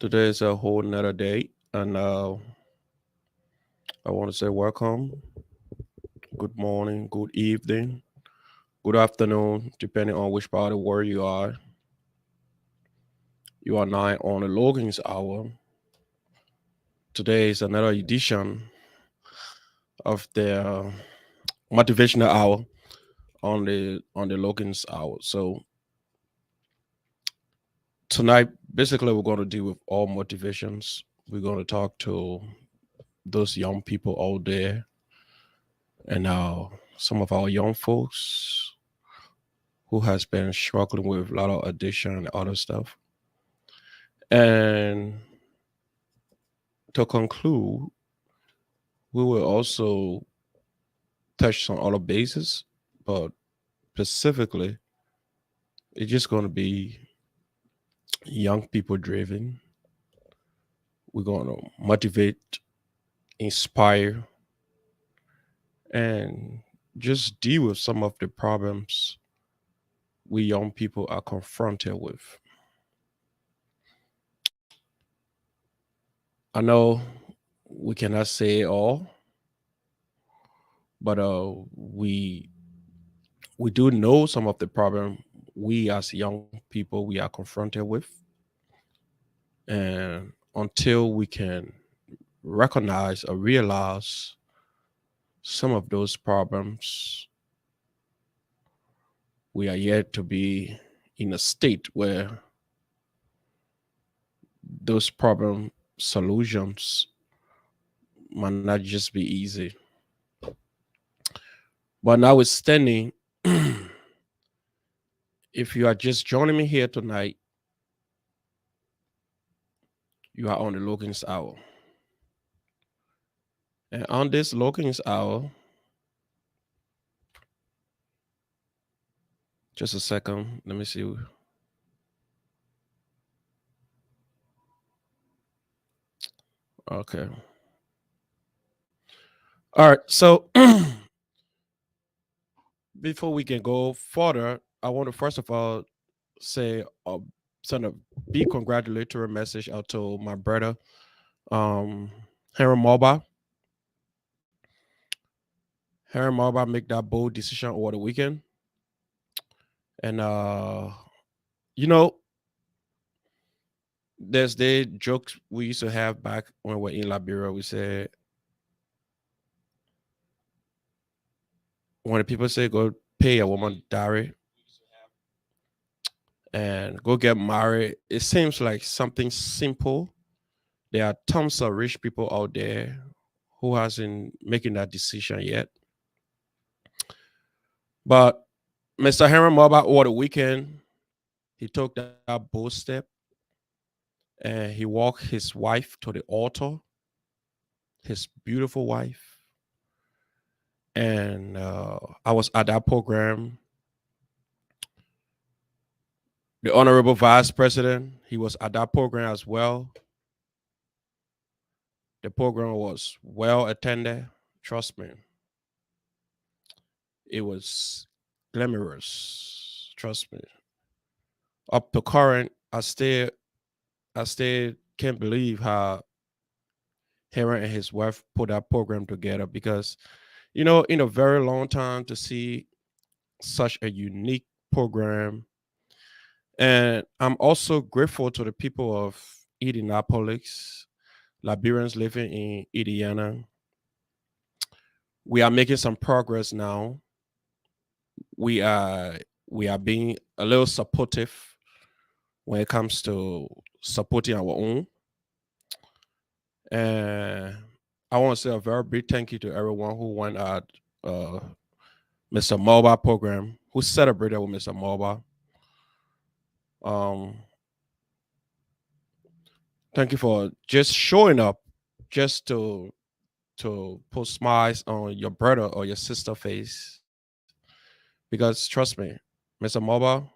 Today is a whole nother day, and I want to say welcome, good morning, good evening, good afternoon, depending on which part of the world you are. You are now on the Logan's Hour. Today is another edition of the Motivational Hour on the Logan's Hour. So tonight, basically, we're going to deal with all motivations. We're going to talk to those young people out there and some of our young folks who has been struggling with a lot of addiction and other stuff. And to conclude, we will also touch on other bases, but specifically, it's just going to be young people driven. We're going to motivate, inspire, and just deal with some of the problems we young people are confronted with. I know we cannot say it all, but we do know some of the problem we as young people we are confronted with, and until we can recognize or realize some of those problems, we are yet to be in a state where those problem solutions might not just be easy. But notwithstanding, if you are just joining me here tonight, you are on the Logan's Hour. And on this Logan's Hour, just a second, let me see. Okay. All right. So before we can go further, I want to first of all say send a big congratulatory message out to my brother, um, Harry Moba. Harry Moba make that bold decision over the weekend. And you know, there's the jokes we used to have back when we were in Liberia. We said when the people say go pay a woman dowry and go get married, it seems like something simple. There are tons of rich people out there who hasn't making that decision yet. But Mr. Henry Moba over the weekend, he took that bold step and he walked his wife to the altar, his beautiful wife. And I was at that program. The Honorable Vice President, he was at that program as well. The program was well attended. Trust me. It was glamorous. Trust me. Up to current, I still can't believe how Heron and his wife put that program together because, in a very long time to see such a unique program. And I'm also grateful to the people of Indianapolis, Liberians living in Indiana. We are making some progress now. We are we are being a little supportive when it comes to supporting our own. And I want to say a very big thank you to everyone who went at uh, Mr. Mobile program, who celebrated with Mr. Mobile. Um, Thank you for just showing up, just to put smiles on your brother or your sister face. Because trust me, Mr. Mobile,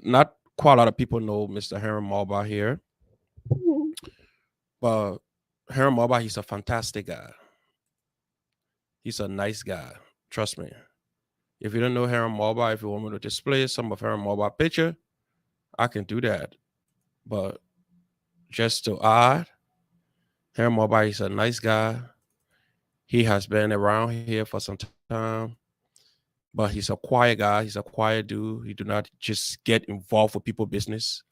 not quite a lot of people know Mr. Harry Mobile here, but Harry Mobile, he's a fantastic guy. He's a nice guy. Trust me. If you don't know Harry Mobile, if you want me to display some of Harry Mobile picture, I can do that. But just to add, Harry Mobile is a nice guy. He has been around here for some time, but he's a quiet guy. He's a quiet dude. He do not just get involved with people business.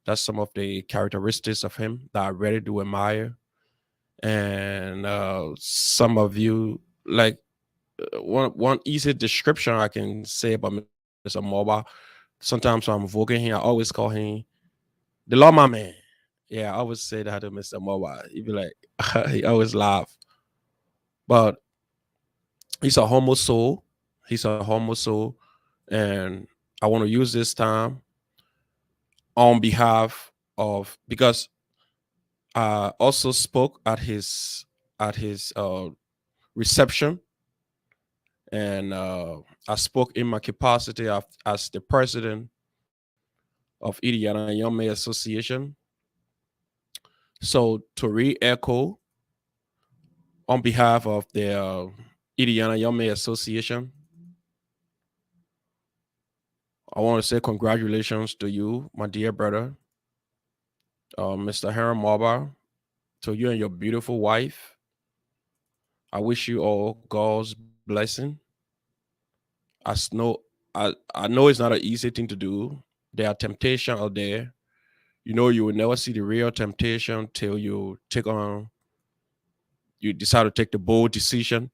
That's some of the characteristics of him that I really do admire. And some of you like one easy description I can say about Mr. Mobile. Sometimes when I'm invoking him, I always call him the lawman man. Yeah, I always say that to Mr. Mobile. He'd be like, he always laugh. But he's a homo soul. He's a homo soul. And I want to use this time on behalf of, because I also spoke at his reception, and I spoke in my capacity as the president of Indiana Young May Association. So to re-echo on behalf of the Indiana Young May Association, I want to say congratulations to you, my dear brother, Mr. Harry Marbar, to you and your beautiful wife. I wish you all God's blessing. I know, I know it's not an easy thing to do. There are temptation out there. You know, you will never see the real temptation till you decide to take the bold decision.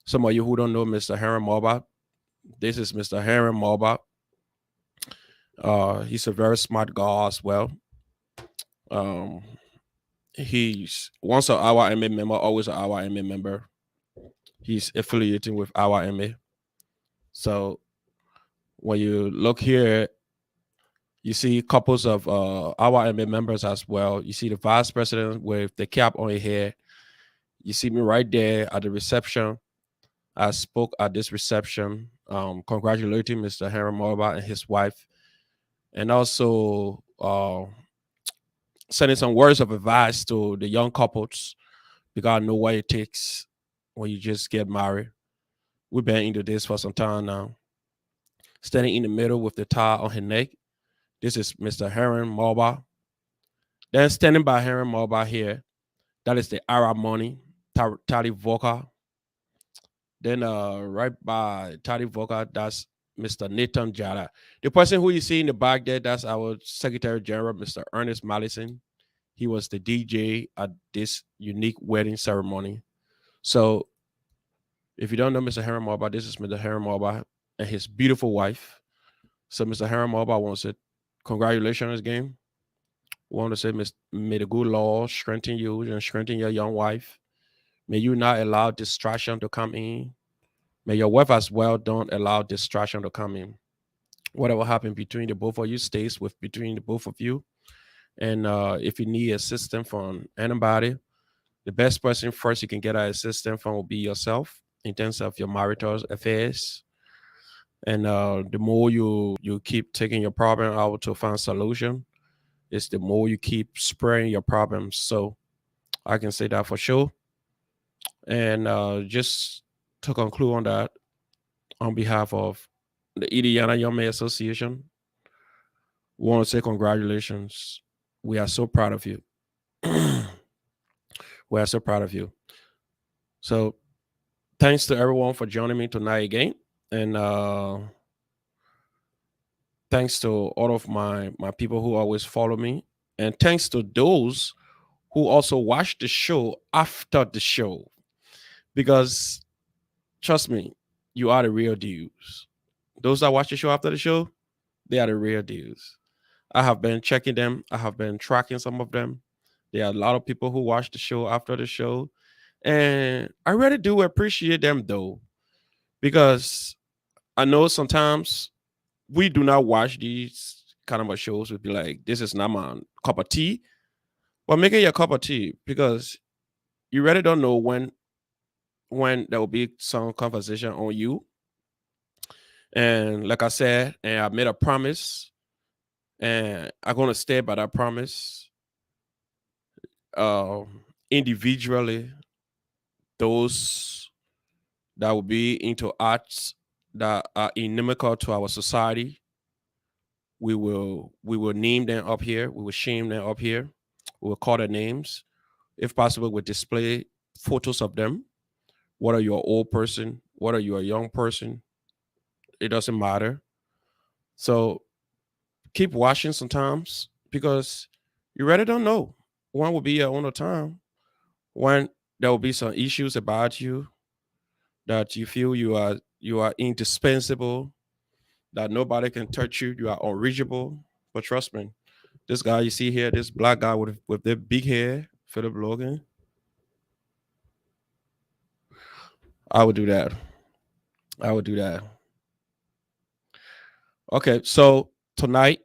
Some of you who don't know Mr. Harry Marbar, this is Mr. Harry Marbar. He's a very smart guy as well. Um, he's once an our MA member, always an our MA member. He's affiliating with our MA. So when you look here, you see couples of our MA members as well. You see the vice president with the cap on his head. You see me right there at the reception. I spoke at this reception, congratulating Mr. Henry Morba and his wife, and also sending some words of advice to the young couples. You gotta know what it takes when you just get married. We've been into this for some time now. Standing in the middle with the tie on her neck. This is Mr. Heron Marba. Then standing by Heron Marba here, that is the Arab money, Tali Voka. Then right by Tali Voka, that's Mr. Nathan Jara. The person who you see in the back there, that's our Secretary General, Mr. Ernest Mallison. He was the DJ at this unique wedding ceremony. So if you don't know Mr. Heron Marba, this is Mr. Heron Marba and his beautiful wife. So Mr. Heron Marba wants to congratulations game. Want to say, may the good Lord strengthen you and strengthen your young wife. May you not allow distraction to come in. May your wife as well don't allow distraction to come in. Whatever happened between the both of you stays with between the both of you. And if you need assistance from anybody, the best person first you can get assistance from will be yourself in terms of your marital affairs. And the more you keep taking your problem out to find solution, is the more you keep spreading your problems. So I can say that for sure. And just to conclude on that, on behalf of the Indiana Young Men Association, we want to say congratulations. We are so proud of you. We are so proud of you. So thanks to everyone for joining me tonight again. And thanks to all of my people who always follow me. And thanks to those who also watch the show after the show. Because trust me, you are the real deals. Those that watch the show after the show, they are the real deals. I have been checking them. I have been tracking some of them. There are a lot of people who watch the show after the show. And I really do appreciate them though, because I know sometimes we do not watch these kind of shows. We'd be like, this is not my cup of tea. But make it your cup of tea, because you really don't know when there will be some conversation on you. And like I said, and I made a promise, and I'm gonna stay by that promise. Individually, those that will be into arts that are inimical to our society, we will name them up here. We will shame them up here. We'll call their names. If possible, we'll display photos of them. Whether you're an old person, whether you're a young person, it doesn't matter. So keep watching sometimes because you really don't know when will be your own time, when there will be some issues about you that you feel you are indispensable, that nobody can touch you, you are unreachable. But trust me, this guy you see here, this black guy with the big hair, Philip Logan, I would do that. I would do that. Okay, so tonight,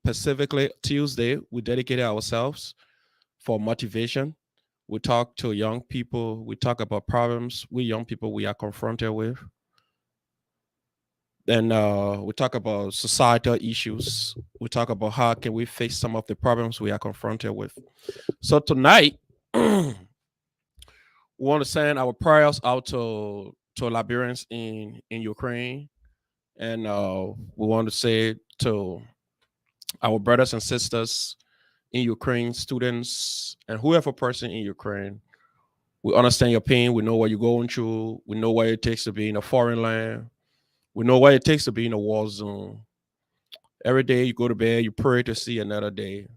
specifically Tuesday, we dedicated ourselves for motivation. We talk to young people. We talk about problems we young people we are confronted with. Then we talk about societal issues. We talk about how can we face some of the problems we are confronted with. So tonight, we want to send our prayers out to Liberians in Ukraine, and we want to say to our brothers and sisters in Ukraine, students, and whoever person in Ukraine. We understand your pain. We know what you're going through. We know what it takes to be in a foreign land. We know what it takes to be in a war zone. Every day you go to bed, you pray to see another day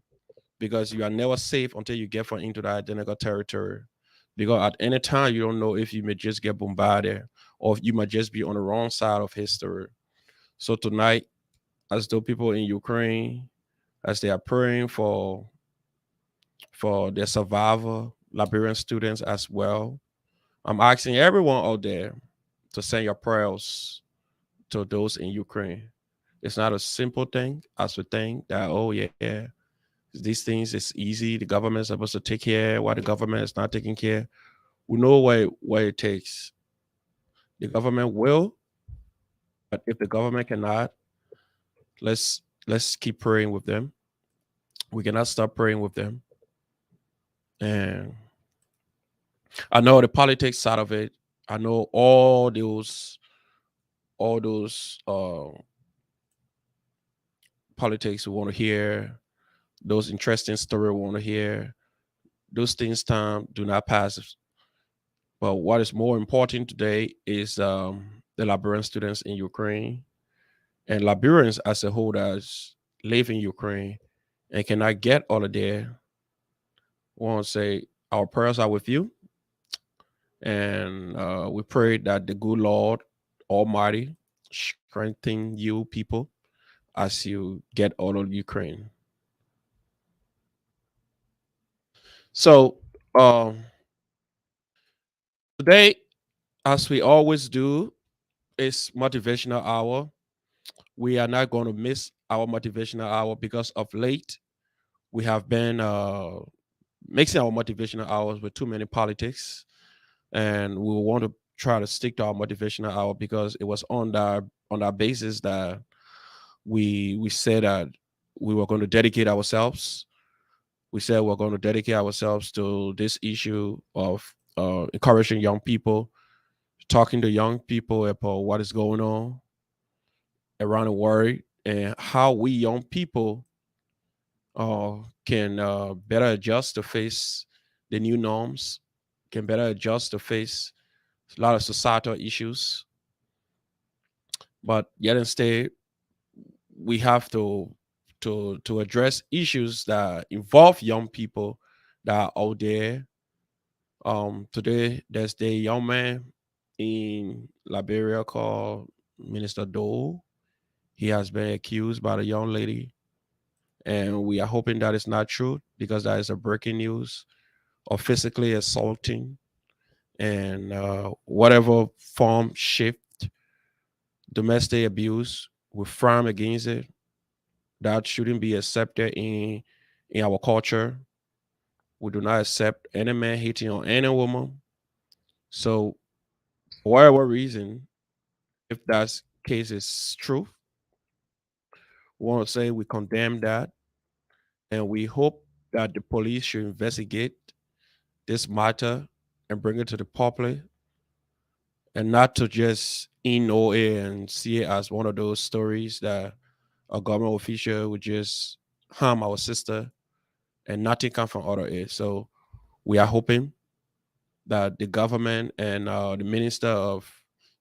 because you are never safe until you get from into the identical territory. Because at any time, you don't know if you may just get bombarded or if you might just be on the wrong side of history. So tonight, as though people in Ukraine, as they are praying for their survival, Liberian students as well, I'm asking everyone out there to send your prayers to those in Ukraine. It's not a simple thing as we think that, oh, yeah, these things is easy. The government is supposed to take care. Why the government is not taking care? We know what it takes. The government will, but if the government cannot, let's keep praying with them. We cannot stop praying with them. And I know the politics side of it. I know all those politics we want to hear, those interesting story we want to hear. Those things time do not pass. But what is more important today is the Liberian students in Ukraine and Liberians as a whole that live in Ukraine and cannot get all of there. We want to say our prayers are with you, and we pray that the good Lord Almighty strengthen you people as you get all of Ukraine. So today, as we always do, is motivational hour. We are not going to miss our motivational hour because of late we have been mixing our motivational hours with too many politics, and we want to try to stick to our motivational hour because it was on that basis that we said that we were going to dedicate ourselves. We said we're going to dedicate ourselves to this issue of encouraging young people, talking to young people about what is going on around the world and how we young people can better adjust to face the new norms, can better adjust to face a lot of societal issues. But yet instead, we have to address issues that involve young people that are out there. Today, there's the young man in Liberia called Minister Dole. He has been accused by the young lady, and we are hoping that it's not true because that is a breaking news of physically assaulting and whatever form, shift, domestic abuse, we frown against it. That shouldn't be accepted in our culture. We do not accept any man hitting on any woman. So, for whatever reason, if that case is true, we want to say we condemn that, and we hope that the police should investigate this matter and bring it to the public and not to just ignore it and see it as one of those stories that a government official would just harm our sister and nothing come from out of it. So we are hoping that the government and the Minister of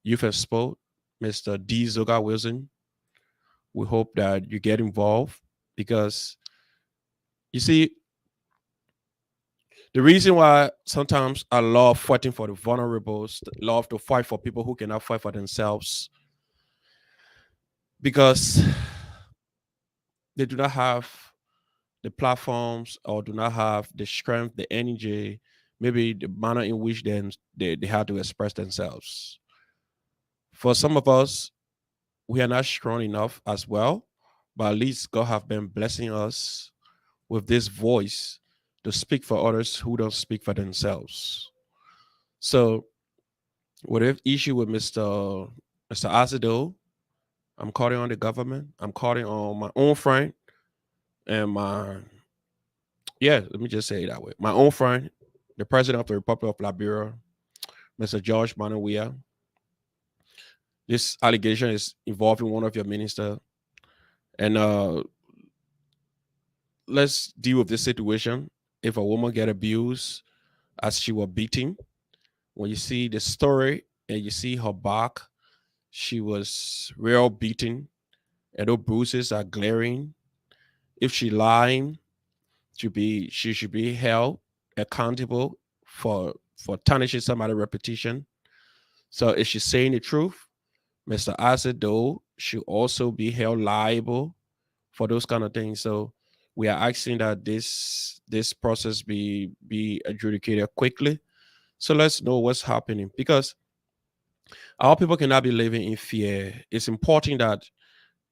Youth and Sport, Mr. D. Zoga Wilson, we hope that you get involved because you see, the reason why sometimes I love fighting for the vulnerable, love to fight for people who cannot fight for themselves, because they do not have the platforms or do not have the strength, the energy, maybe the manner in which they have to express themselves. For some of us, we are not strong enough as well, but at least God have been blessing us with this voice to speak for others who don't speak for themselves. So, whatever issue with Mr. Azido, I'm calling on the government. I'm calling on my own friend and my yeah. Let me just say it that way. My own friend, the president of the Republic of Liberia, Mr. George Manawia. This allegation is involving one of your ministers, and let's deal with this situation. If a woman get abused as she was beaten, when you see the story and you see her back, she was real beaten, and those bruises are glaring. If she lying, she should be held accountable for tarnishing somebody's reputation. So if she's saying the truth, Mr. Acid though should also be held liable for those kind of things. So we are asking that this process be adjudicated quickly. So let's know what's happening because our people cannot be living in fear. It's important that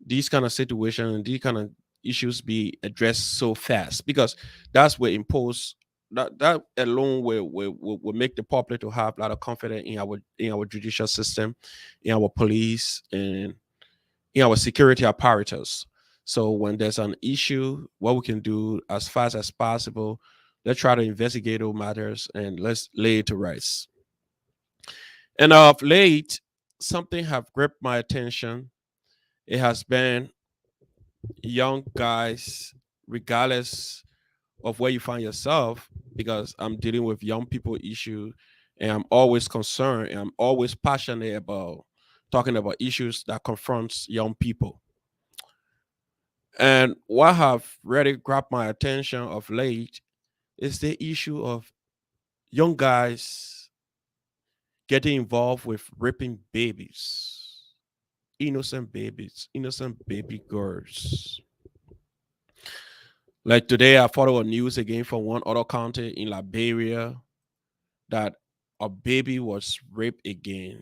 these kind of situations and these kind of issues be addressed so fast because that's where impose that alone will make the public to have a lot of confidence in our judicial system, in our police, and in our security apparatus. So when there's an issue, what we can do as fast as possible, let's try to investigate those matters and let's lay it to rights. And of late, something have gripped my attention. It has been young guys, regardless of where you find yourself, because I'm dealing with young people issue and I'm always concerned and I'm always passionate about talking about issues that confronts young people. And what have really grabbed my attention of late is the issue of young guys getting involved with raping babies, innocent baby girls. Like today, I followed a news again from one other county in Liberia that a baby was raped again.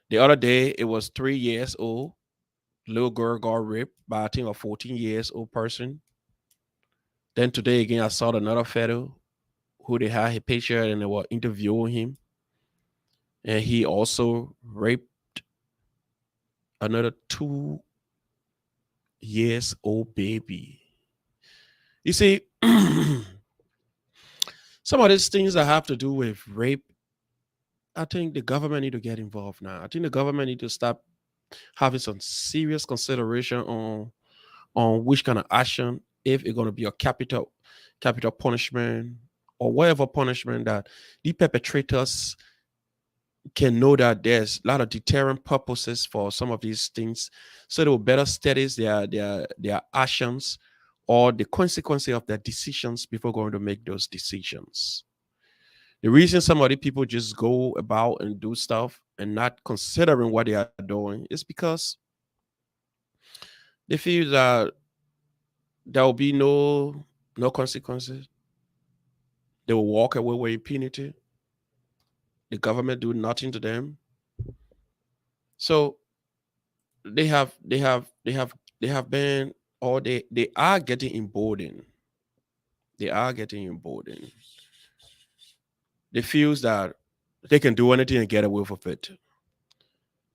The other day, it was 3 years old. Little girl got raped by I think a 14 years old person. Then today again, I saw another fellow who they had a picture and they were interviewing him, and he also raped another 2 years old baby. You see, some of these things that have to do with rape, I think the government need to get involved now. I think the government need to stop having some serious consideration on which kind of action, if it's going to be a capital punishment or whatever punishment that the perpetrators can know that there's a lot of deterrent purposes for some of these things, so they will better study their actions or the consequences of their decisions before going to make those decisions. The reason some of the people just go about and do stuff and not considering what they are doing is because they feel that there will be no consequences. They will walk away with impunity. The government do nothing to them. So they have been or they are getting emboldened. They are getting emboldened. They feel that they can do anything and get away with it.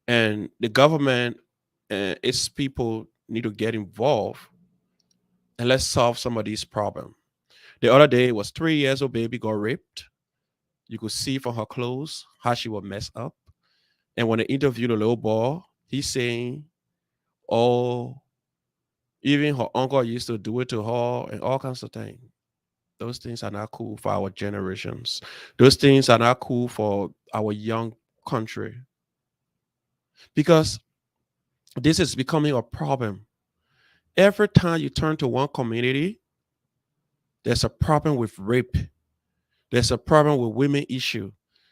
And the government and its people need to get involved and let's solve some of these problems. The other day it was 3 years old baby got raped. You could see from her clothes how she was messed up. And when they interviewed the little boy, he's saying, "Oh, Even her uncle used to do it to her and all kinds of things. Those things are not cool for our generations. Those things are not cool for our young country because this is becoming a problem. Every time you turn to one community, there's a problem with rape. There's a problem with women issue.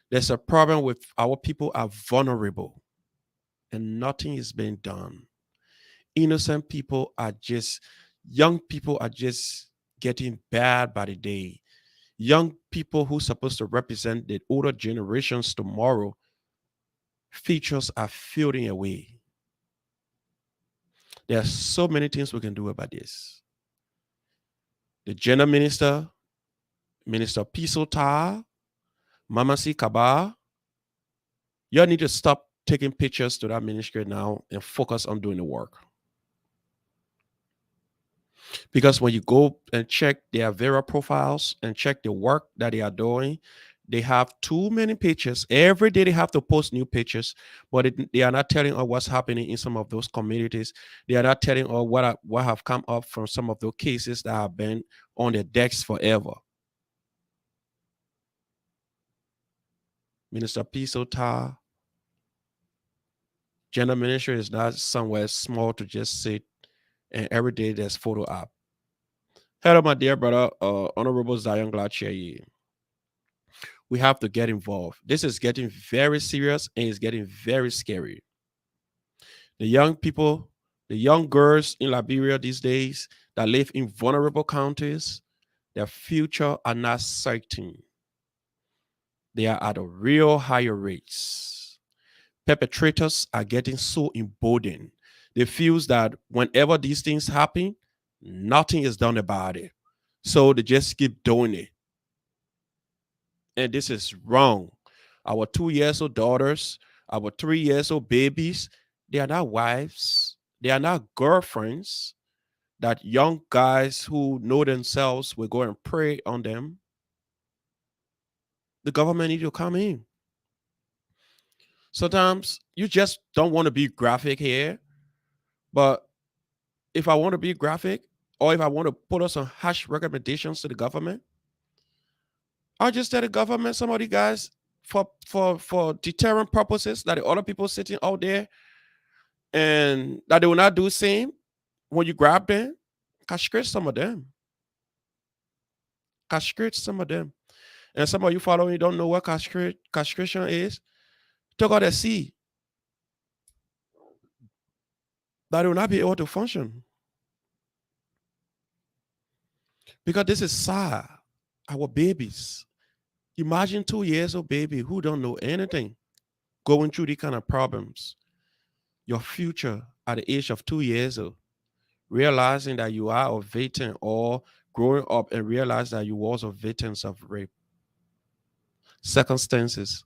There's a problem with our people are vulnerable and nothing is being done. Innocent people are just, young people are just getting bad by the day. Young people who supposed to represent the older generations tomorrow, features are fading away. There are so many things we can do about this. The gender minister, Minister Pisota, Mama C. Kaba, you all need to stop taking pictures to that ministry now and focus on doing the work. Because when you go and check their Vera profiles and check the work that they are doing, they have too many pictures. Every day they have to post new pictures, but they are not telling us what's happening in some of those communities. They are not telling us what have come up from some of those cases that have been on their decks forever. Minister Pisota, gender ministry is not somewhere small to just sit and every day there's photo op. Hello, my dear brother, Honorable Zion Glachier. We have to get involved. This is getting very serious and it's getting very scary. The young people, the young girls in Liberia these days that live in vulnerable counties, their future are not certain. They are at a real higher rates. Perpetrators are getting so emboldened. They feel that whenever these things happen, nothing is done about it. So they just keep doing it. And this is wrong. Our 2 years old daughters, our 3 years old babies, they are not wives, they are not girlfriends that young guys who know themselves will go and prey on them. The government need to come in. Sometimes you just don't want to be graphic here, but if I want to be graphic or if I want to put us on harsh recommendations to the government, I'll just tell the government some of the guys for deterrent purposes that the other people sitting out there and that they will not do the same when you grab them, castrate some of them. Castrate some of them. And some of you following don't know what castration is. Take out the seed that they will not be able to function. Because this is sad. Our babies. Imagine 2 years old baby who don't know anything going through these kind of problems. Your future at the age of 2 years old, realizing that you are a victim or growing up and realize that you was a victim of rape. Circumstances,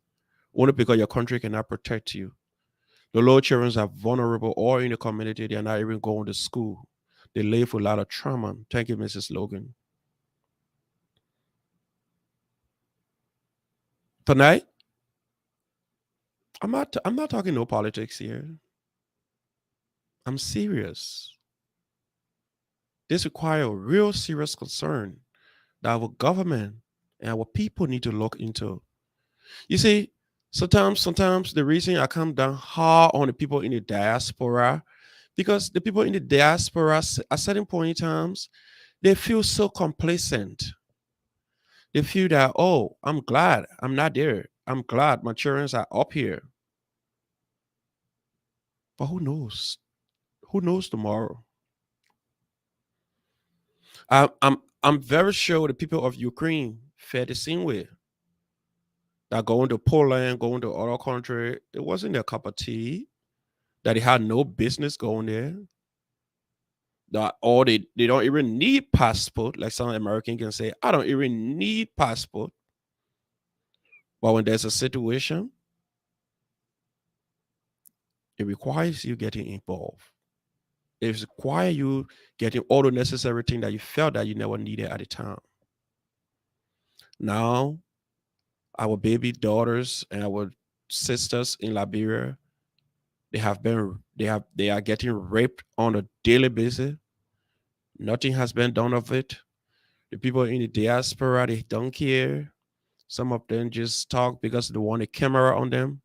only because your country cannot protect you. The little children are vulnerable or in the community, they're not even going to school. They live with a lot of trauma. Thank you, Mrs. Logan. Tonight, I'm not talking no politics here. I'm serious. This requires a real serious concern that our government and our people need to look into. You see, sometimes the reason I come down hard on the people in the diaspora, because the people in the diaspora at certain point in times, they feel so complacent. They feel that, oh, I'm glad I'm not there. I'm glad my children are up here. But who knows? Who knows tomorrow? I'm very sure the people of Ukraine felt the same way. That going to Poland, going to other country, it wasn't their cup of tea. That they had no business going there. That or they don't even need passport, like some American can say, I don't even need passport. But when there's a situation, it requires you getting involved. It requires you getting all the necessary things that you felt that you never needed at the time. Now, our baby daughters and our sisters in Liberia, they are getting raped on a daily basis. Nothing has been done of it. The people in the diaspora, they don't care. Some of them just talk because they want a camera on them.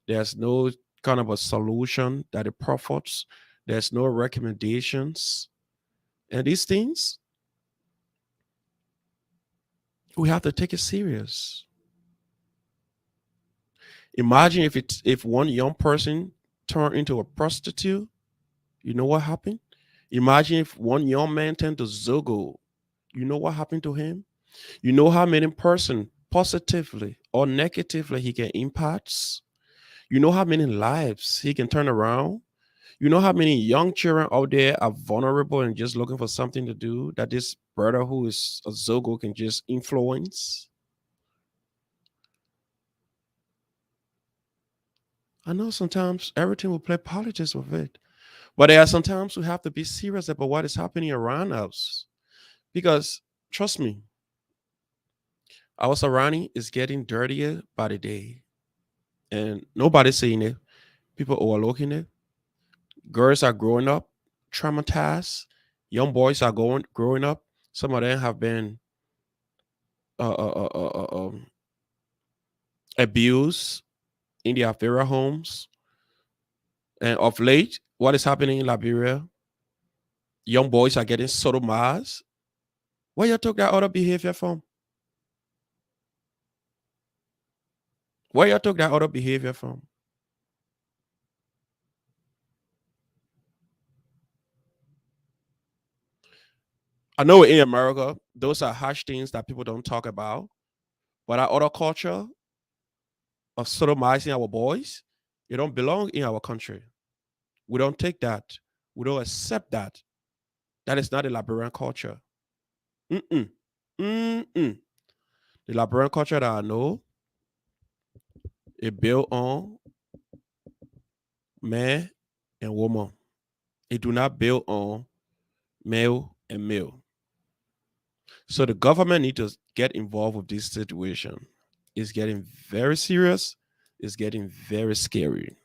There's no kind of a solution that it profits. There's no recommendations. And these things, we have to take it serious. Imagine if one young person turned into a prostitute, you know what happened? Imagine if one young man turned to Zogo, you know what happened to him? You know how many person positively or negatively he can impact? You know how many lives he can turn around? You know how many young children out there are vulnerable and just looking for something to do that this brother who is a Zogo can just influence? I know sometimes everything will play politics with it, but there are sometimes we have to be serious about what is happening around us because trust me, our surrounding is getting dirtier by the day, and nobody's saying it. People overlooking it. Girls are growing up traumatized. Young boys are going growing up. Some of them have been uh, uh, uh, uh, uh, um, abused in their very homes. And of late, what is happening in Liberia? Young boys are getting sodomized. Where you took that other behavior from? Where you took that other behavior from? I know in America, those are harsh things that people don't talk about. But our other culture of sodomizing our boys, it don't belong in our country. We don't take that. We don't accept that. That is not a Liberian culture. Mm-mm. Mm-mm. The Liberian culture that I know, it built on man and woman. It do not build on male and male. So the government need to get involved with this situation. It's getting very serious. It's getting very scary.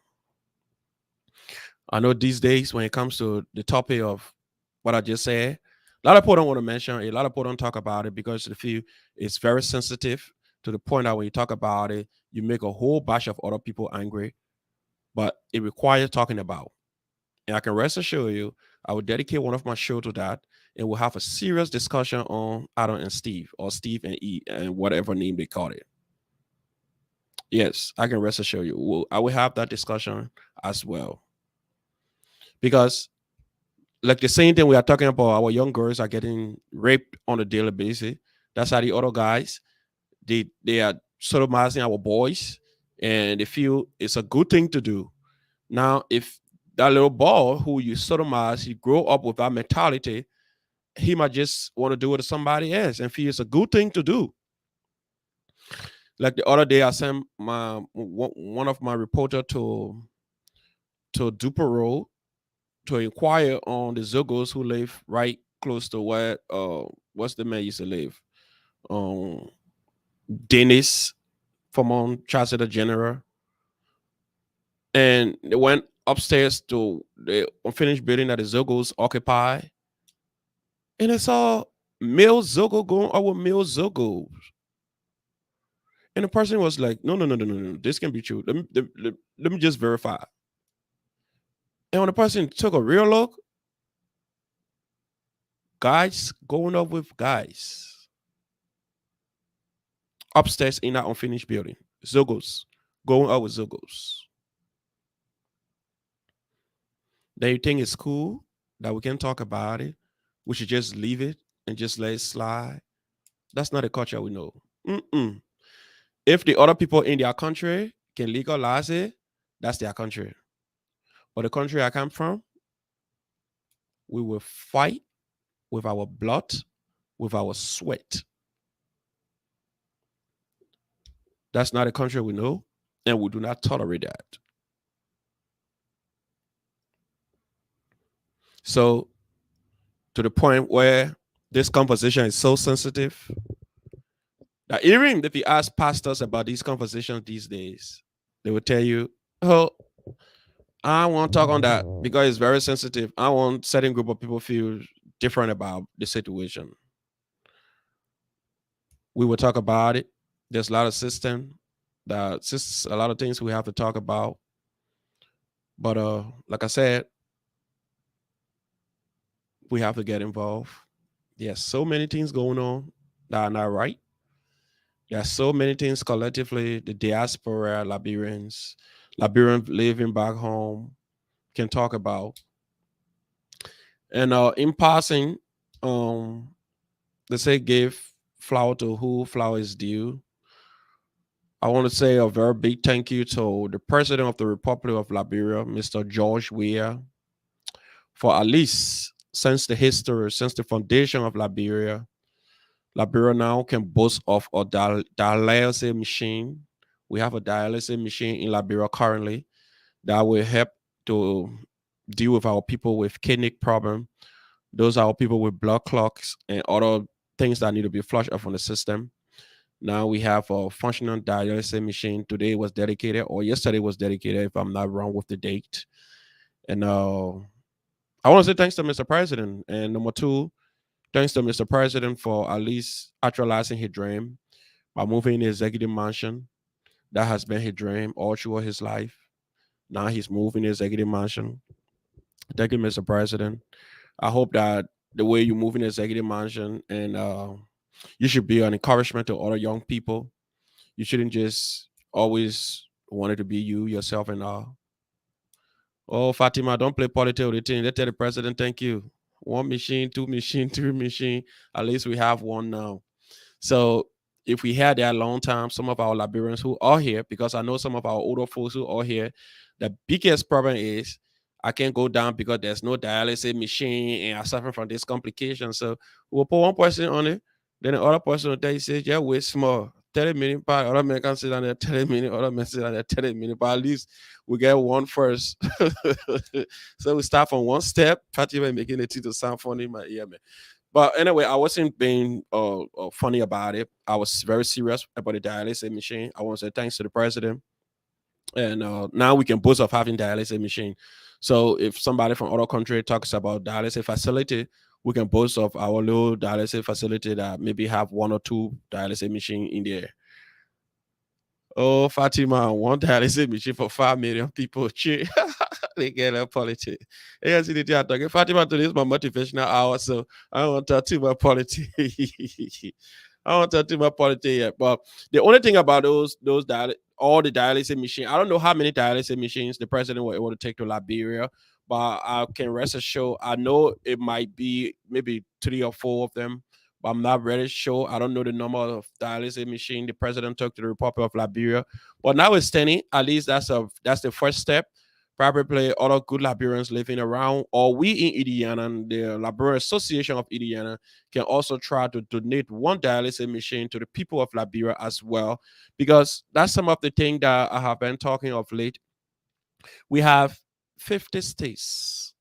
I know these days when it comes to the topic of what I just said, a lot of people don't want to mention it. A lot of people don't talk about it because they feel it's very sensitive to the point that when you talk about it, you make a whole batch of other people angry. But it requires talking about. And I can rest assure you, I will dedicate one of my show to that, and we'll have a serious discussion on Adam and Steve, or Steve and E, and whatever name they call it. Yes, I can rest assure you, I will have that discussion as well because like the same thing we are talking about, our young girls are getting raped on a daily basis. That's how the other guys they are sodomizing our boys, and they feel it's a good thing to do. Now, if that little boy who you sodomize, he grow up with that mentality, he might just want to do it to somebody else and feel it's a good thing to do. Like the other day, I sent one of my reporter to Dupero to inquire on the Zogos who live right close to where what's the man used to live? Um Dennis from on Chancellor General. And they went upstairs to the unfinished building that the Zogos occupy. And they saw male Zogo going out with male Zogos. And the person was like, no, no, no, no, no, no. This can be true. Let me just verify. And when the person took a real look, guys going up with guys upstairs in that unfinished building. Zogos going out with Zogos. Then you think it's cool that we can talk about it. We should just leave it and just let it slide. That's not a culture we know. Mm-mm. If the other people in their country can legalize it, that's their country. But the country I come from, we will fight with our blood, with our sweat. That's not a country we know, and we do not tolerate that. So, to the point where this conversation is so sensitive that even if you ask pastors about these conversations these days, they will tell you, oh, I won't talk on that because it's very sensitive. I want certain group of people feel different about the situation. We will talk about it. There's a lot of system that a lot of things we have to talk about. But like I said, we have to get involved. There's so many things going on that are not right. There's so many things collectively the diaspora, Liberians living back home can talk about. And in passing, um, they say give flower to who flower is due. I want to say a very big thank you to the President of the Republic of Liberia, Mr. George Weah, for at least since the history, since the foundation of Liberia, Liberia now can boast of a dialysis machine. We have a dialysis machine in Liberia currently that will help to deal with our people with kidney problem. Those are our people with blood clots and other things that need to be flushed off from the system. Now we have a functional dialysis machine. Today was dedicated, or yesterday was dedicated, if I'm not wrong with the date. And I want to say thanks to Mr. President. And number two, thanks to Mr. President for at least actualizing his dream by moving in the executive mansion. That has been his dream all throughout his life. Now he's moving the executive mansion. Thank you, Mr. President. I hope that the way you move in the executive mansion and you should be an encouragement to other young people. You shouldn't just always want it to be you, yourself, and all. Oh, Fatima, don't play politics with the team. They tell the president, thank you. One machine, two machine, three machine. At least we have one now. So if we had that long time, some of our Liberians who are here, because I know some of our older folks who are here, the biggest problem is I can't go down because there's no dialysis machine and I suffer from this complication. So we'll put one person on it, then the other person will tell you, say, yeah, wait small. 30 minutes, but other man can sit down there 30 minutes, other man sit down there 30 minutes, but at least we get one first. So we start from one step. Fatima making it to sound funny in my ear, man. But anyway, I wasn't being funny about it. I was very serious about the dialysis machine. I want to say thanks to the president. And now we can boast of having dialysis machine. So if somebody from other country talks about dialysis facility, we can boast of our little dialysis facility that maybe have one or two dialysis machine in there. Oh, Fatima, one dialysis machine for 5 million people. Che. They get a politics. Yes, it is talking. Fatima, today is my motivational hour, so I don't want to talk too much politics. I don't want to talk too much politics yet. But the only thing about all the dialysis machines, I don't know how many dialysis machines the president was able to take to Liberia, but I can rest assured, I know it might be maybe 3 or 4 of them, but I'm not really sure. I don't know the number of dialysis machine the president took to the Republic of Liberia. But now it's 10. At least that's the first step. Probably other good Liberians living around, or we in Indiana, the Liberian Association of Indiana can also try to donate one dialysis machine to the people of Liberia as well, because that's some of the thing that I have been talking of late. We have 50 states,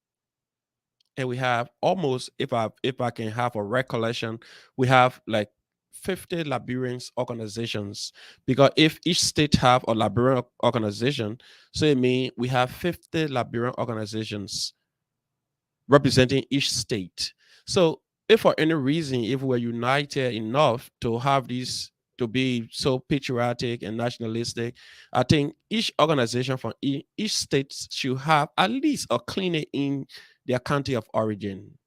and we have almost, if I can have a recollection, we have like 50 Liberians organizations, because if each state have a Liberian organization, so it means we have 50 Liberian organizations representing each state. So if for any reason, if we're united enough to have these, to be so patriotic and nationalistic, I think each organization from each state should have at least a clinic in their country of origin,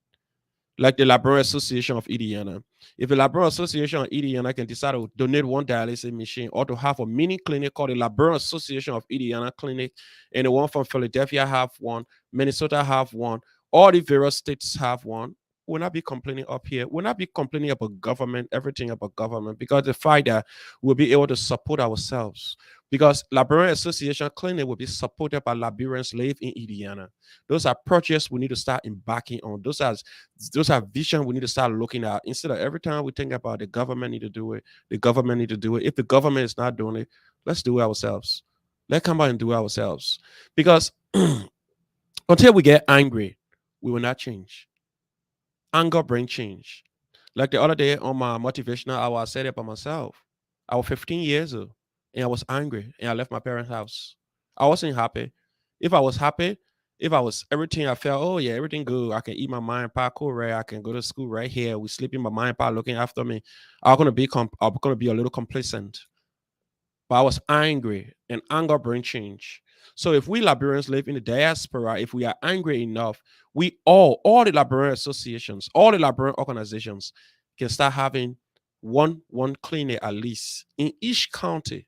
like the Librarian Association of Indiana. If the Librarian Association of Indiana can decide to donate one dialysis machine, or to have a mini clinic called the Librarian Association of Indiana Clinic, and the one from Philadelphia have one, Minnesota have one, all the various states have one, we'll not be complaining up here. We'll not be complaining about government, everything about government, because the fact that we'll be able to support ourselves. Because Librarian Association Clinic will be supported by Liberians live in Indiana. Those are projects we need to start embarking on. Those are vision we need to start looking at, instead of every time we think about the government need to do it, the government need to do it. If the government is not doing it, let's do it ourselves. Let's come out and do it ourselves. Because until we get angry, we will not change. Anger brings change. Like the other day on my motivational hour, I said it by myself. I was 15 years old and I was angry and I left my parents' house. I wasn't happy. If I was happy, If I was everything, I felt, oh yeah, everything good. I can eat my mind pie cool, right? I can go to school right here. We sleeping my mind pie looking after me. I'm gonna be a little complacent. But I was angry, and anger brings change. So if we Liberians live in the diaspora, if we are angry enough, all the Liberian associations, all the Liberian organizations can start having one clinic at least in each county.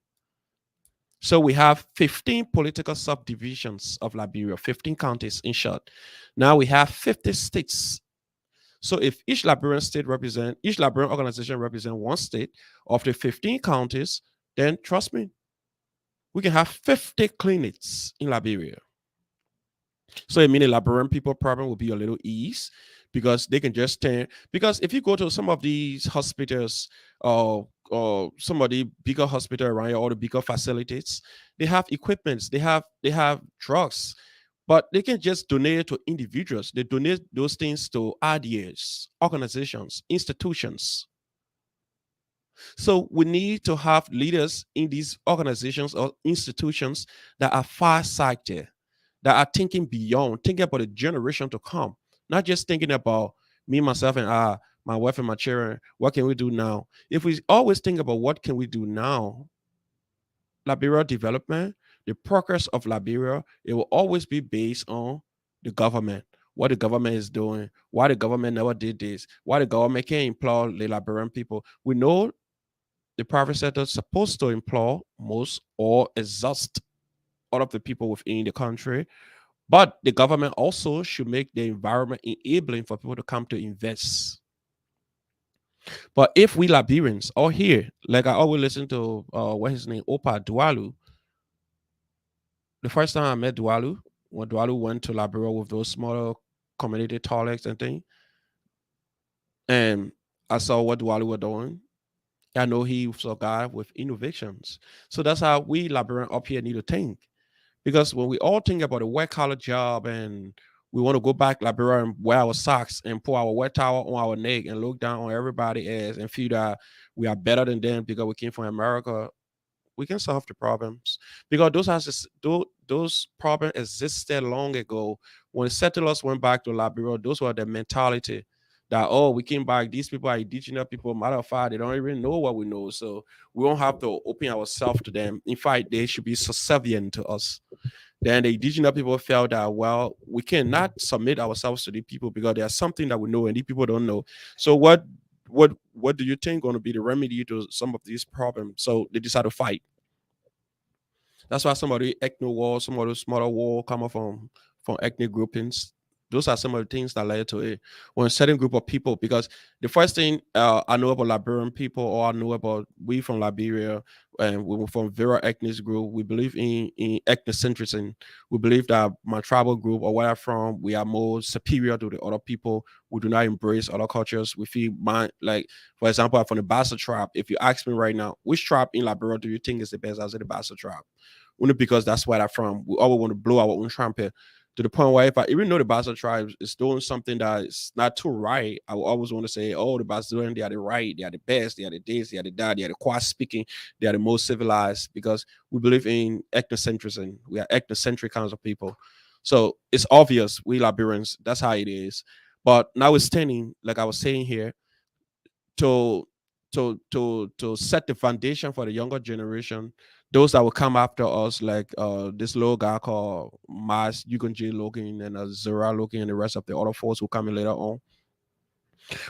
So we have 15 political subdivisions of Liberia, 15 counties in short. Now we have 50 states. So if each Liberian organization represent one state of the 15 counties, then trust me, we can have 50 clinics in Liberia. So it means the Liberian people problem will be a little ease because they can just stand. Because if you go to some of these hospitals or some of the bigger hospital around here, all the bigger facilities, they have equipments, they have drugs, but they can just donate it to individuals. They donate those things to ideas, organizations, institutions. So we need to have leaders in these organizations or institutions that are far-sighted, that are thinking beyond, thinking about the generation to come, not just thinking about me, myself, and my wife and my children. What can we do now? If we always think about what can we do now, Liberia development, the progress of Liberia, it will always be based on the government. What the government is doing, why the government never did this, why the government can't employ the Liberian people. We know the private sector is supposed to employ most or exhaust all of the people within the country, but the government also should make the environment enabling for people to come to invest. But if we Liberians are here, like I always listen to what his name, Opa Dualu. The first time I met Dualu, when Dualu went to Liberia with those smaller community toilets and things, and I saw what Dualu were doing. I know he was a guy with innovations. So that's how we Liberian up here need to think. Because when we all think about a white collar job and we want to go back Liberia and wear our socks and put our wet towel on our neck and look down on everybody else and feel that we are better than them because we came from America, we can solve the problems because those problems existed long ago. When settlers went back to Liberia, those were the mentality that, oh, we came back, these people are indigenous people. Matter of fact, they don't even know what we know, so we don't have to open ourselves to them. In fact, they should be subservient to us. Then the indigenous people felt that, well, we cannot submit ourselves to the people because there's something that we know and these people don't know. So what do you think going to be the remedy to some of these problems? So they decide to fight. That's why some of the ethnic wars, some of the smaller war coming from ethnic groupings. Those are some of the things that led to it. When a certain group of people, because the first thing I know about Liberian people, or I know about we from Liberia, and we were from very ethnic group, we believe in ethnocentrism. We believe that my tribal group or where I'm from, we are more superior to the other people. We do not embrace other cultures. We feel like, for example, I'm from the Bassa tribe. If you ask me right now, which tribe in Liberia do you think is the best? I'll say the Bassa tribe. Only because that's where I'm from. We always want to blow our own trumpet to the point where if I even know the Bassa tribe is doing something that is not too right, I will always want to say, oh, the Bassa, they are the right, they are the best, they are the this, they are the that, they are the quiet speaking, they are the most civilized because we believe in ethnocentrism. We are ethnocentric kinds of people. So it's obvious we Liberians, that's how it is. But now it's standing, like I was saying here, to to set the foundation for the younger generation, those that will come after us, like this little guy called Mas Yugonji Logan and Zara Logan and the rest of the other folks who come in later on.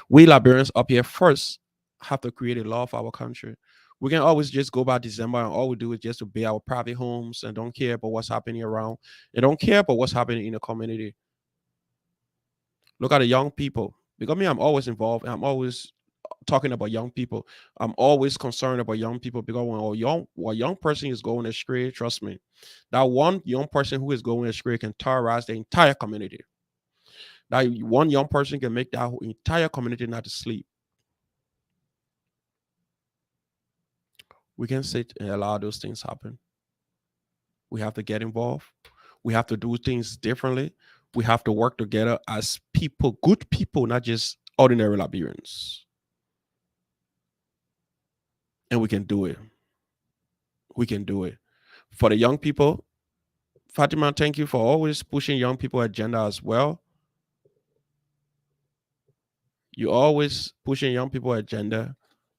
We Liberians up here first have to create a law for our country. We can always just go by December and all we do is just to build our private homes and don't care about what's happening around and don't care about what's happening in the community. Look at the young people. Because me, I'm always involved and I'm always talking about young people. I'm always concerned about young people because when a young person is going astray, trust me, that one young person who is going astray can terrorize the entire community. That one young person can make that whole entire community not to sleep. We can sit and allow those things happen. We have to get involved. We have to do things differently. We have to work together as people, good people, not just ordinary Liberians. And we can do it. We can do it. For the young people, Fatima, thank you for always pushing young people agenda as well. You always pushing young people agenda,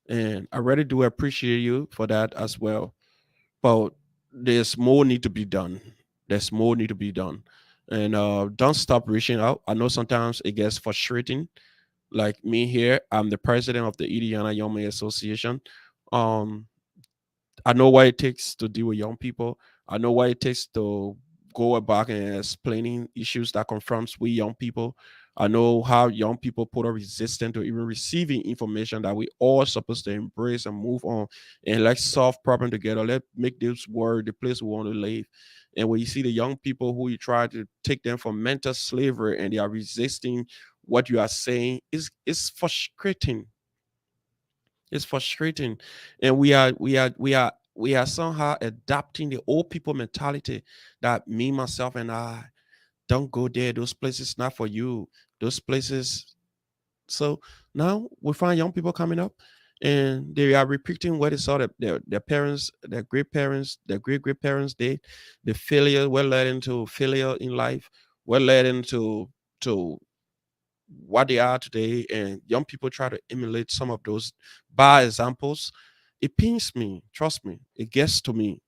and I really do appreciate you for that as well. But there's more need to be done. There's more need to be done, and don't stop reaching out. I know sometimes it gets frustrating. Like me here, I'm the president of the Indiana Young Men Association. Um, I know what it takes to deal with young people. I know what it takes to go about and explaining issues that confronts we young people. I know how young people put up resistance to even receiving information that we all supposed to embrace and move on and let's solve problem together. Let's make this world the place we want to live. And when you see the young people who you try to take them from mental slavery and they are resisting what you are saying, is frustrating. It's frustrating, and we are somehow adapting the old people mentality that me, myself, and I don't go there. Those places not for you. Those places. So now we find young people coming up, and they are repeating what they saw their parents, their great parents, their great great parents did. The failure were led into failure in life. Were led into to what they are today, and young people try to emulate some of those bad examples. It pains me, trust me, it gets to me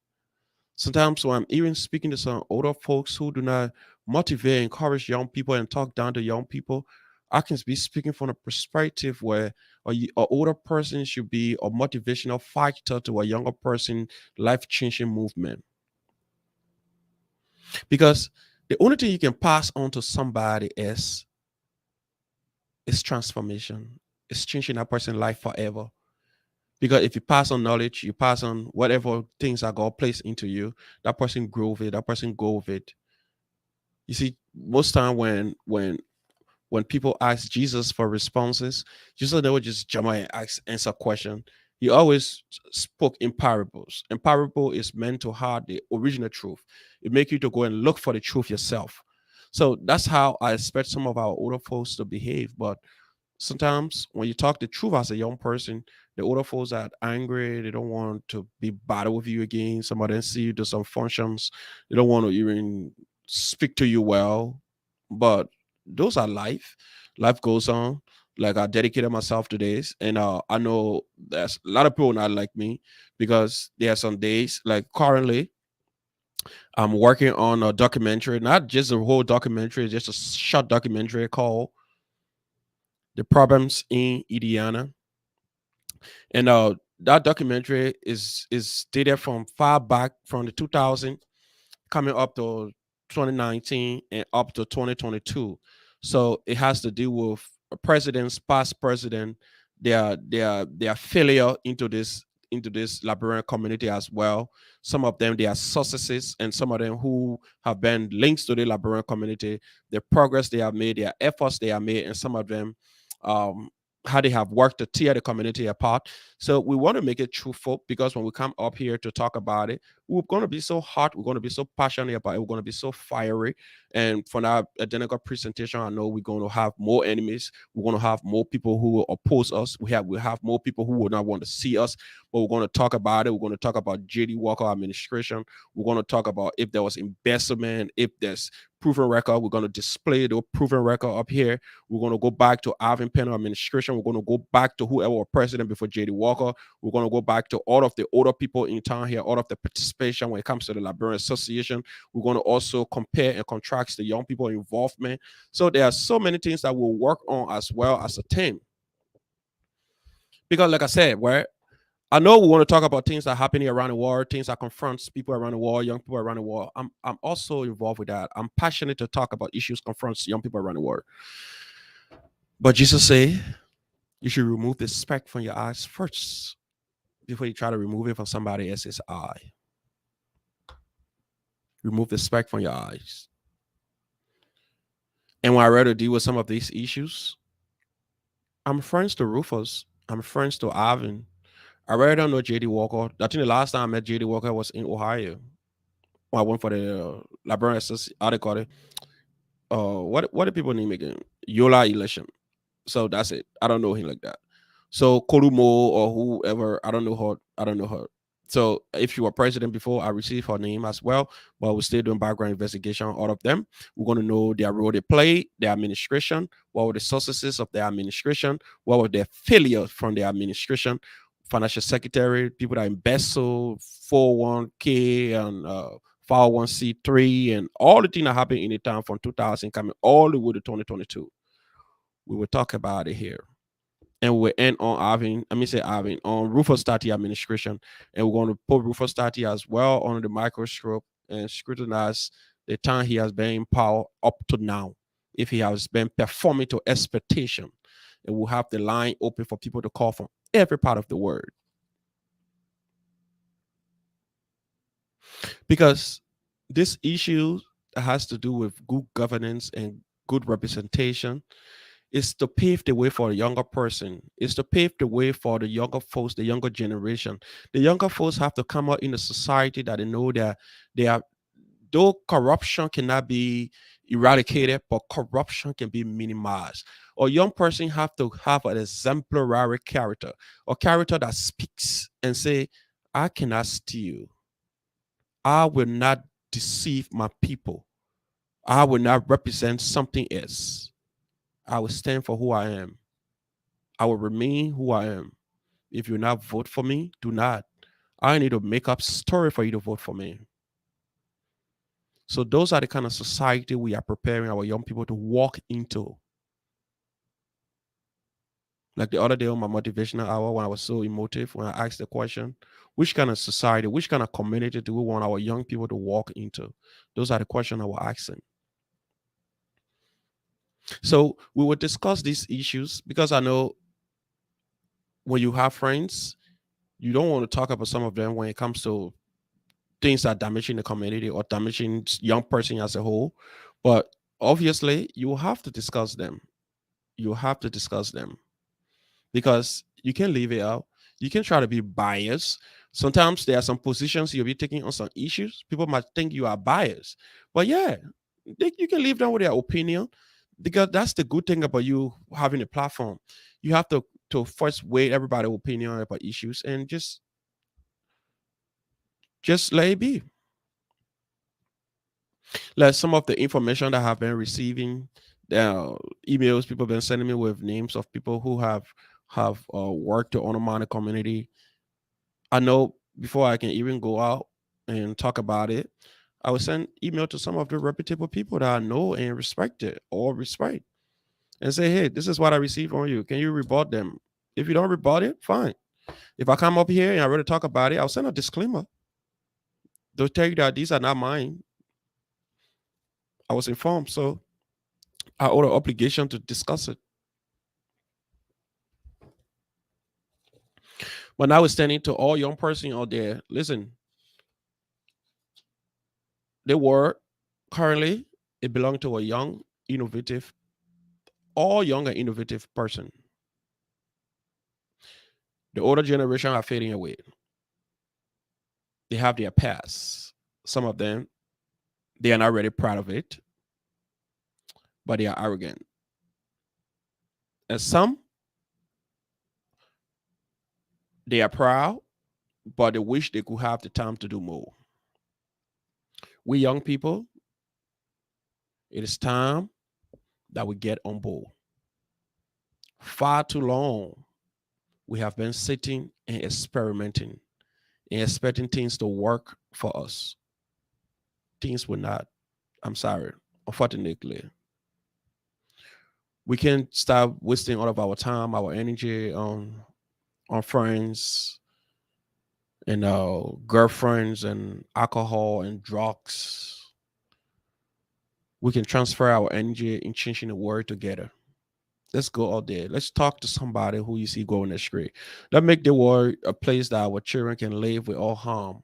sometimes when I'm even speaking to some older folks who do not motivate, encourage young people and talk down to young people. I can be speaking from a perspective where a older person should be a motivational factor to a younger person life-changing movement, because the only thing you can pass on to somebody is transformation. It's changing that person's life forever. Because if you pass on knowledge, you pass on whatever things that God placed into you, that person grow with it, that person go with it. You see, most time when people ask Jesus for responses, Jesus never just jump out and answer question. He always spoke in parables. And parable is meant to hide the original truth. It make you to go and look for the truth yourself. So that's how I expect some of our older folks to behave. But sometimes when you talk the truth as a young person, the older folks are angry. They don't want to be battle with you again. Some of them see you do some functions. They don't want to even speak to you well. But those are life. Life goes on. Like I dedicated myself to this, and I know there's a lot of people not like me because there are some days. Like currently, I'm working on a documentary, not just a whole documentary, just a short documentary called "The Problems in Indiana." And that documentary is dated from far back from the 2000 coming up to 2019 and up to 2022. So it has to do with presidents, past president, their failure into this Liberian community as well. Some of them they are successes, and some of them who have been links to the Liberian community, the progress they have made, their efforts they have made, and some of them um, how they have worked to tear the community apart. So we want to make it truthful because when we come up here to talk about it, we're going to be so hot, we're going to be so passionate about it, we're going to be so fiery. And for our identical presentation, I know we're going to have more enemies, we're going to have more people who will oppose us, we have more people who will not want to see us. But we're going to talk about it. We're going to talk about JD Walker administration. We're going to talk about if there was embezzlement, if there's proven record. We're going to display the proven record up here. We're going to go back to Alvin Penn administration. We're going to go back to whoever was president before JD Walker. We're going to go back to all of the older people in town here, all of the participation when it comes to the Liberian Association. We're going to also compare and contrast the young people involvement. So there are so many things that we'll work on as well as a team. Because like I said, where I know we want to talk about things that are happening around the world, things that confronts people around the world, young people around the world. I'm also involved with that. I'm passionate to talk about issues confronts young people around the world. But Jesus say you should remove the speck from your eyes first before you try to remove it from somebody else's eye. Remove the speck from your eyes. And when I rather deal with some of these issues, I'm friends to Rufus. I'm friends to Ivan. I really don't know JD Walker. I think the last time I met JD Walker was in Ohio. When I went for the Librarian Association, how they call it. What do people name again? Yola election. So that's it. I don't know him like that. So Kolumo or whoever, I don't know her. I don't know her. So if she were president before, I received her name as well, but we're still doing background investigation on all of them. We're going to know their role they play, their administration, what were the successes of their administration, what were their failures from their administration, financial secretary, people that embezzle 401k and 501c3 and all the things that happened in the town from 2000 coming all the way to 2022. We will talk about it here, and we'll end on Arvin. Let me say Arvin on Rufus Tati administration, and we're going to put Rufus Tati as well under the microscope and scrutinize the time he has been in power up to now. If he has been performing to expectation, and we'll have the line open for people to call from every part of the world, because this issue has to do with good governance and good representation is to pave the way for the younger person, is to pave the way for the younger folks, the younger generation. The younger folks have to come out in a society that they know that they are, though corruption cannot be eradicated, but corruption can be minimized. A young person have to have an exemplary character, a character that speaks and say, I cannot steal. I will not deceive my people. I will not represent something else. I will stand for who I am. I will remain who I am. If you not vote for me, do not. I need to make up story for you to vote for me. So those are the kind of society we are preparing our young people to walk into. Like the other day on my motivational hour, when I was so emotive, when I asked the question, which kind of society, which kind of community do we want our young people to walk into? Those are the questions I was asking. So we will discuss these issues because I know when you have friends, you don't want to talk about some of them when it comes to things that are damaging the community or damaging young person as a whole. But obviously, you have to discuss them. You have to discuss them because you can leave it out. You can try to be biased. Sometimes there are some positions you'll be taking on some issues. People might think you are biased, but yeah, you can leave them with their opinion because that's the good thing about you having a platform. You have to first weigh everybody's opinion about issues and just let it be. Like some of the information that I have been receiving, uh, emails people have been sending me with names of people who have worked to undermine the community. I know before I can even go out and talk about it, I would send email to some of the reputable people that I know and respect it or respect and say, hey, this is what I received from you. Can you rebut them? If you don't rebut it, fine. If I come up here and I really talk about it, I'll send a disclaimer. They'll tell you that these are not mine. I was informed, so I owe the obligation to discuss it. But now it's standing to all young person out there. Listen, the word currently it belongs to a young, innovative, all young and innovative person. The older generation are fading away. They have their past. Some of them they are not really proud of it, but they are arrogant. And some they are proud, but they wish they could have the time to do more. We young people, it is time that we get on board. Far too long we have been sitting and experimenting and expecting things to work for us. Things will not. I'm sorry. Unfortunately, we can stop wasting all of our time, our energy on friends and girlfriends and alcohol and drugs. We can transfer our energy in changing the world together. Let's go out there. Let's talk to somebody who you see going the street. Let's make the world a place that our children can live without harm.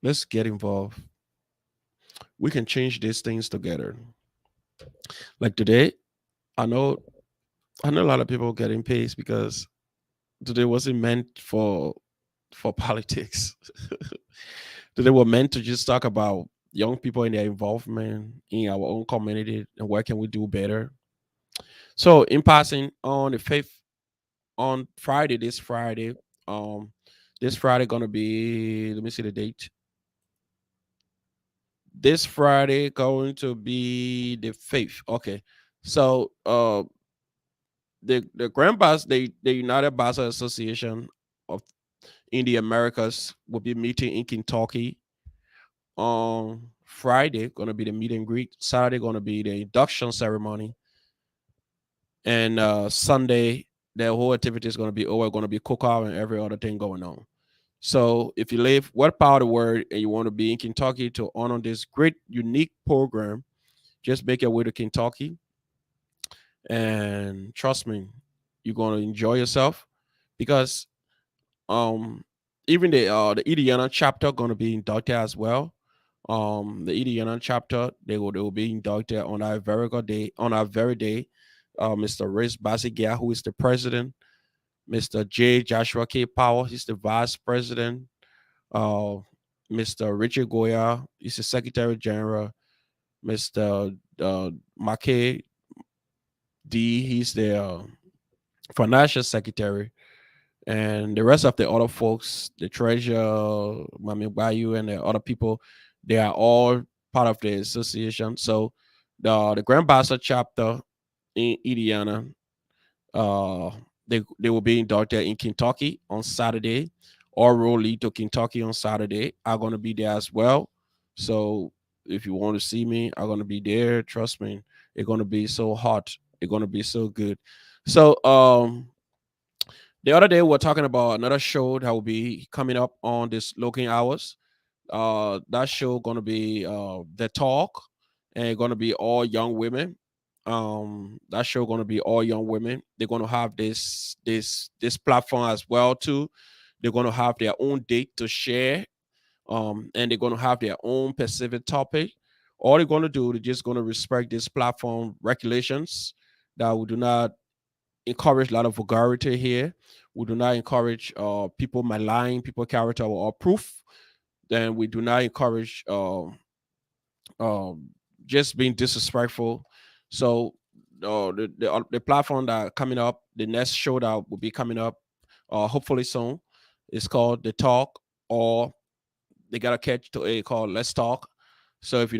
Let's get involved. We can change these things together. Like today, I know I know a lot of people getting paid because today wasn't meant for politics. Today were meant to just talk about young people and their involvement in our own community and where can we do better. So in passing on the fifth on Friday, um, this Friday gonna be. Let me see the date. This Friday going to be the 5th. Okay, so the Grand Bass, the United Baza Association of in the Americas will be meeting in Kentucky on Friday. Going to be the meet and greet. Saturday going to be the induction ceremony, and Sunday the whole activity is going to be over. Going to be cookout and every other thing going on. So if you live what part of the world and you want to be in Kentucky to honor this great unique program, just make your way to Kentucky, and trust me, you're going to enjoy yourself because um even the Indiana chapter going to be inducted as well. The Indiana chapter they will be inducted on our very good day on our very day. Mr. Riz Basigia, who is the president, Mr. J. Joshua K. Powell, he's the vice president. Uh, Mr. Richard Goya, he's the secretary general. Mr. Mackay D, he's the financial secretary, and the rest of the other folks, the treasurer, Mami Bayu, and the other people, they are all part of the association. So the Grand Bassa chapter in Indiana, uh, they will be inducted in Kentucky on Saturday. Or will lead to Kentucky on Saturday. I'm gonna be there as well. So if you want to see me, I'm gonna be there. Trust me, it's gonna be so hot. It's gonna be so good. So the other day we were talking about another show that will be coming up on this local hours. That show gonna be the talk, and gonna be all young women. That show gonna be all young women. They're gonna have this platform as well too. They're gonna have their own date to share. And they're gonna have their own specific topic. All they're gonna do, they're just gonna respect this platform regulations that we do not encourage a lot of vulgarity here. We do not encourage people maligning people character or proof. Then we do not encourage just being disrespectful. So the platform that coming up, the next show that will be coming up, hopefully soon, is called The Talk, or they got a catch to a called Let's Talk. So if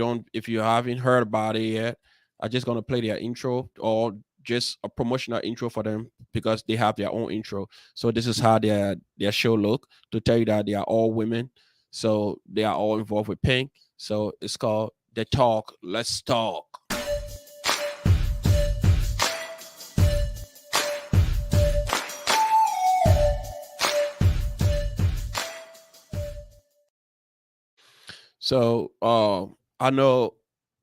you haven't heard about it yet, I'm just gonna play their intro or just a promotional intro for them because they have their own intro. So this is how their show look to tell you that they are all women. So they are all involved with pink. So it's called The Talk. Let's talk. So I know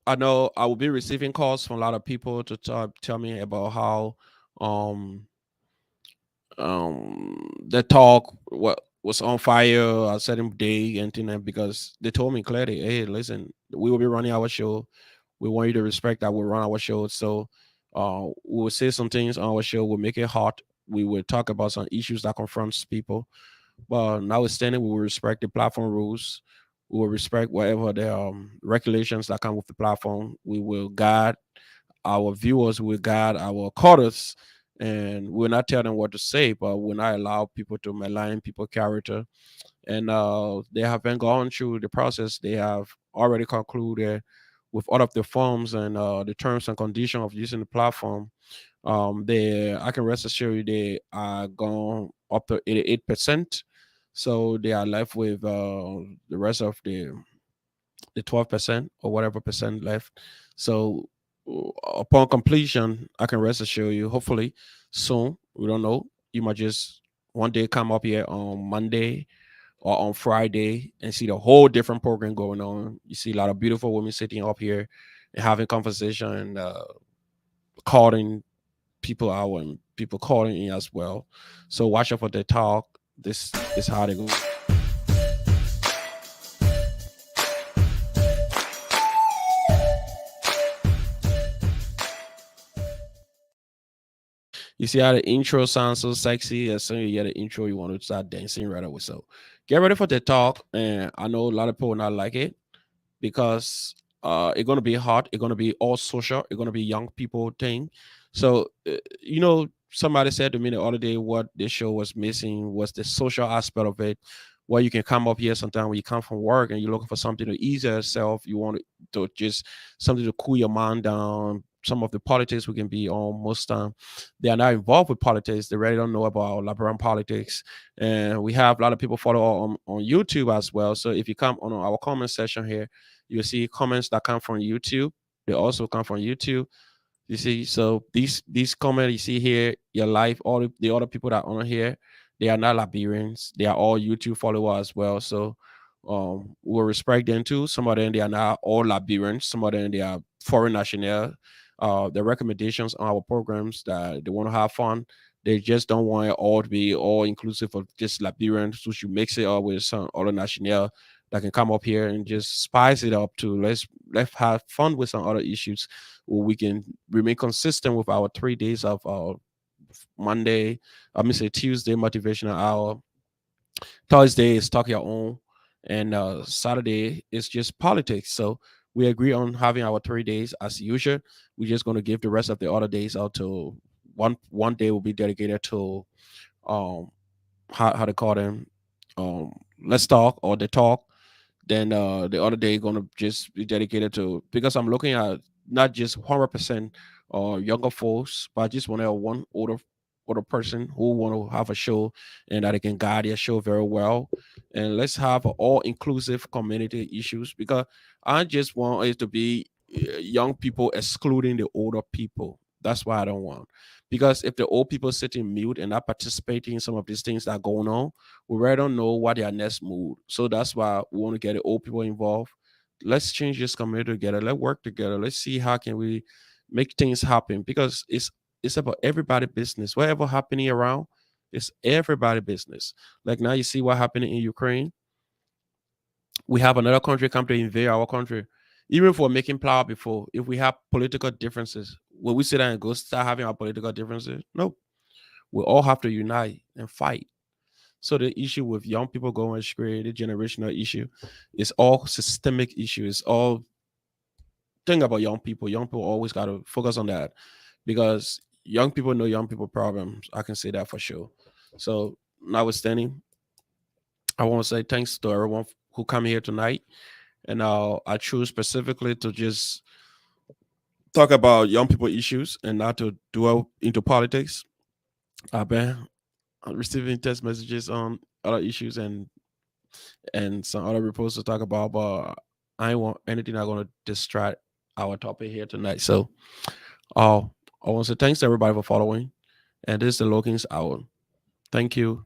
I will be receiving calls from a lot of people to tell me about how um the talk what was on fire a certain day and thing because they told me clearly, hey, listen, we will be running our show. We want you to respect that we run our show. So we will say some things on our show, we'll make it hot. We will talk about some issues that confronts people. But notwithstanding, we will respect the platform rules. We will respect whatever the regulations that come with the platform. We will guide our viewers, we will guide our callers, and we'll not tell them what to say, but we'll not allow people to malign people character. And they have been gone through the process. They have already concluded with all of the forms and the terms and conditions of using the platform. They, I can rest assured you, they are gone up to 88%. So they are left with the rest of the 12% or whatever percent left. So upon completion, I can rest assure you, hopefully soon, we don't know, you might just one day come up here on Monday or on Friday and see the whole different program going on. You see a lot of beautiful women sitting up here and having conversation and calling people out and people calling in as well. So watch out for the talk. This is how they go. You see how the intro sounds so sexy. As soon as you hear the intro, you want to start dancing right away. So get ready for the talk. And I know a lot of people will not like it because It's gonna be hot. It's gonna be all social. It's gonna be young people thing. So you know, somebody said to me the other day, what this show was missing was the social aspect of it, where you can come up here sometime when you come from work and you're looking for something to ease yourself. You want to just something to cool your mind down. Some of the politics we can be on most time, they are not involved with politics. They really don't know about Liberian politics, and we have a lot of people follow on YouTube as well. So if you come on our comment section here, you'll see comments that come from YouTube. They also come from YouTube. You see, so these comments you see here, your life, all the other people that are on here, they are not Liberians. They are all YouTube followers as well. So we'll respect them too. Some of them they are not all Liberians. Some of them they are foreign national. The recommendations on our programs that they want to have fun. They just don't want it all to be all inclusive of just Liberians. So you mix it up with some other national that can come up here and just spice it up to let's have fun with some other issues where we can remain consistent with our 3 days of Monday, I mean say Tuesday motivational hour, Thursday is talk your own, and Saturday is just politics. So we agree on having our 3 days as usual. We're just going to give the rest of the other days out to one day will be dedicated to um how to call them um let's talk or the talk. Then the other day gonna just be dedicated to, because I'm looking at not just 100% younger folks, but I just want to have one older person who want to have a show and that they can guide their show very well. And let's have all inclusive community issues, because I just want it to be young people excluding the older people. That's why I don't want. Because if the old people sitting mute and not participating in some of these things that are going on, we really don't know what their next move. So that's why we want to get the old people involved. Let's change this community together. Let's work together. Let's see how can we make things happen, because it's about everybody business. Whatever happening around, it's everybody business. Like now you see what happening in Ukraine. We have another country come to invade our country. Even for making power before, if we have political differences, will we sit down and go start having our political differences? No. We all have to unite and fight. So the issue with young people going astray, the generational issue, is all systemic issue. It's all thing about young people. Young people always got to focus on that, because young people know young people problems. I can say that for sure. So notwithstanding, I want to say thanks to everyone who come here tonight. And I choose specifically to just talk about young people issues and not to dwell into politics. I've been receiving text messages on other issues and some other reports to talk about, but I ain't want anything that's gonna distract our topic here tonight. So uh I want to say thanks to everybody for following. And this is the Logan's Hour. Thank you.